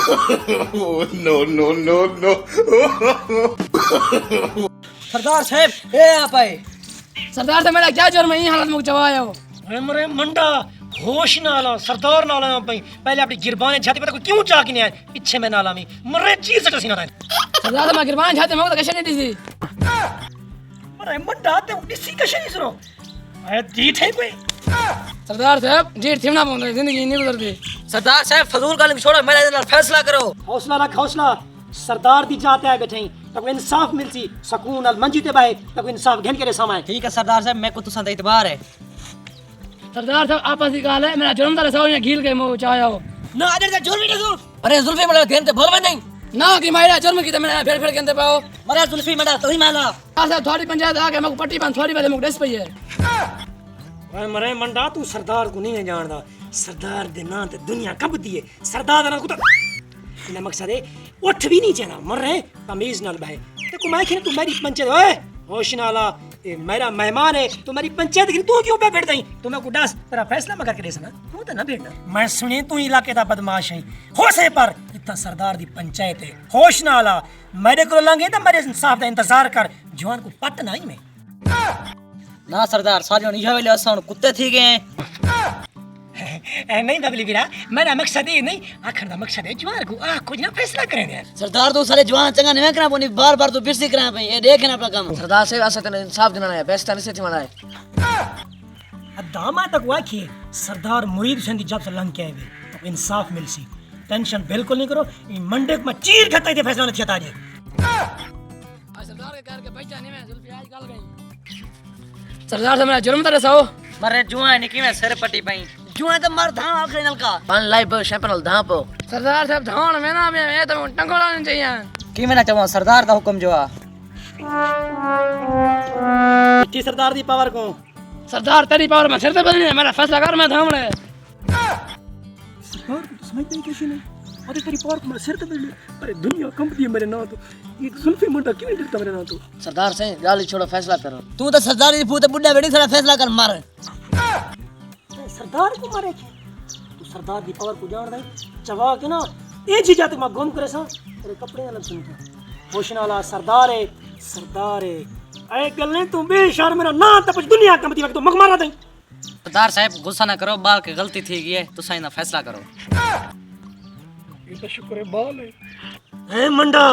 No, no, no, no. सरदार साहब ए आप आए। सरदार से मेरा क्या जुर्म है ये हालत में चवाया हो। मरे मंडा होश ना आला सरदार नाला पई पहले अपनी गिरबान छाती पता क्यों चाक नहीं आए पीछे में नाला में मरे चीज से सीना था सरदार मैं गिरबान छाते में तो कैसे नहीं दी मरे मंडा ते उसी कैसे नहीं सुनो अरे दी थे कोई सरदार साहब जीत थिमना पौंदा जिंदगी नहीं गुजरती। सरदार साहब फजूल गालिब छोड़ो मेरे नाल फैसला करो। हौसला रख हौसला सरदार दी जाते आए बैठे तक इंसाफ मिलसी सुकून अल मंजी ते बाए तक इंसाफ घेन करे सामान ठीक है सरदार साहब मैं को तुसा दा इतबार है। सरदार साहब आपस की गाल है मेरा जुर्म दा सो घील के मुंह चाया हो ना अदर दा जुर्म नहीं जुर्म अरे जुल्फी मला घेन ते बोलवे नहीं ना कि मेरा जुर्म की मैंने फेर फेर कहते पाओ मरा जुल्फी मरा तो ही माला साहब थोड़ी पंचायत आके मको पट्टी बंद थोड़ी बजे मको डस पई है। मरे मंडा तू सरदार को नहीं जानदा सरदार दे नाम ते दुनिया कब दी है सरदार दा नाम को इना मकसद है उठ भी नहीं जाना मर रहे तमीज नाल बहे ते को मैं खेने तू मेरी पंचायत ओए होश नाला ये मेरा मेहमान है तो मेरी पंचायत की तू क्यों पे बैठ गई तू मैं को डास तेरा फैसला मगर करे ना तू तो ना बैठना मैं सुनी तू इलाके दा बदमाश है होशे पर इतना सरदार दी पंचायत है होश नाला मेरे को लंगे तो मेरे इंसाफ दा इंतजार कर जवान को पट नहीं मैं ना सरदार सारियों निशा वेले असन कुत्ते थी गए नहीं बबली बीरा मेरा मकसद ये नहीं आखिर दा मकसद है जवान को आ कुछ ना फैसला करेंगे सरदार तो सारे जवान चंगा नहीं करा पोनी बार बार तो बिरसी करा पे ये देखना अपना काम सरदार से असत इंसाफ दिलाना है बेस्ट तरीके से दिलाना है। दामा तक वाखिए सरदार मुरीद हुसैन दी जब से लंग के आए वे तो इंसाफ मिलसी टेंशन बिल्कुल नहीं करो ये मंडे को मैं चीर खाता दे फैसला नहीं था जी सरदार के कर के पहचाने में जुल्फी आज गल गई। सरदार से मेरा जुर्म दा सो मरे जुआ निकी में सिर पट्टी पई जुआ तो मर धाम आखिरी नलका पान लाइव शैंपल धाप सरदार साहब धान में ना मैं तो टंगोड़ा नहीं चाहिए की मैं ना चाहूं सरदार दा हुक्म जो आ इतनी सरदार दी पावर को सरदार तेरी पावर में सिर से बदलनी है मेरा फैसला कर मैं धाम ले सरदार को तो समझते ही कैसे नहीं अरे तेरी पावर को मैं सिर पे बदले अरे दुनिया कंपनी है मेरे नाम तो ये जुल्फी मुंडा क्यों नहीं डरता मेरे नाम तो सरदार से गाली छोड़ो फैसला करो। तू तो सरदार दी फूटे बुड्ढा बेटी सारा फैसला कर मार सरदार को मारे तू सरदार दी पावर को जान दे चवा के ना ए जी जाते मैं गुम करे सा तेरे कपड़े अलग सुनता होश नाला सरदार है ऐ गल नहीं तू बेशर्म मेरा ना तब दुनिया कंपनी वक्त तो मग मारा दे सरदार साहब गुस्सा ना करो बाल की गलती थी गई है तो सही ना फैसला करो ये तो शुक्र है बाल है ए मंडा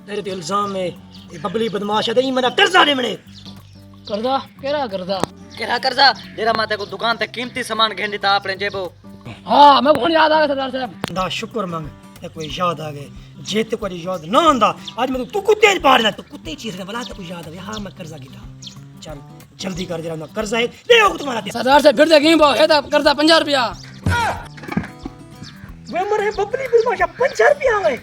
तेरे पे इल्जाम है ये बबली बदमाश है ये मेरा कर्जा ले मने करदा केरा करदा केरा कर्जा जेरा माते को दुकान ते कीमती सामान घेन दिता आपने जेबो हां मैं फोन याद आ गया सरदार साहब दा शुक्र मंग ते कोई याद आ गए जे ते कोई याद ना आंदा आज मैं तू कुत्ते पाड़ना तो कुत्ते चीज के बला तो कोई याद आ हां मैं कर्जा गिटा चल जल्दी कर जरा ना कर्जा है ले आओ तुम्हारा सरदार से फिर से गेम है तो करदा 50 रुपया वे मरे बबली बदमाश 50 रुपया है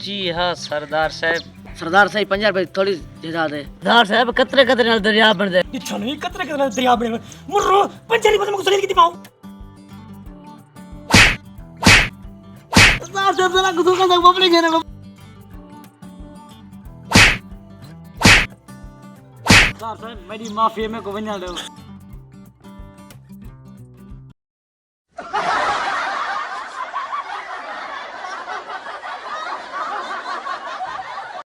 जी हां सरदार साहब सरदार से 50 रुपए थोड़ी ज्यादा दे सरदार साहब कतरे कतरे नाल दरिया बन दे ये छन कतरे कतरे दरिया बने मुर्रो 50 रुपया मुझे सलील की पाओ सरदार साहब जरा गुस्सा कर बबली घेने सरदार साहब मेरी माफी में को बना दो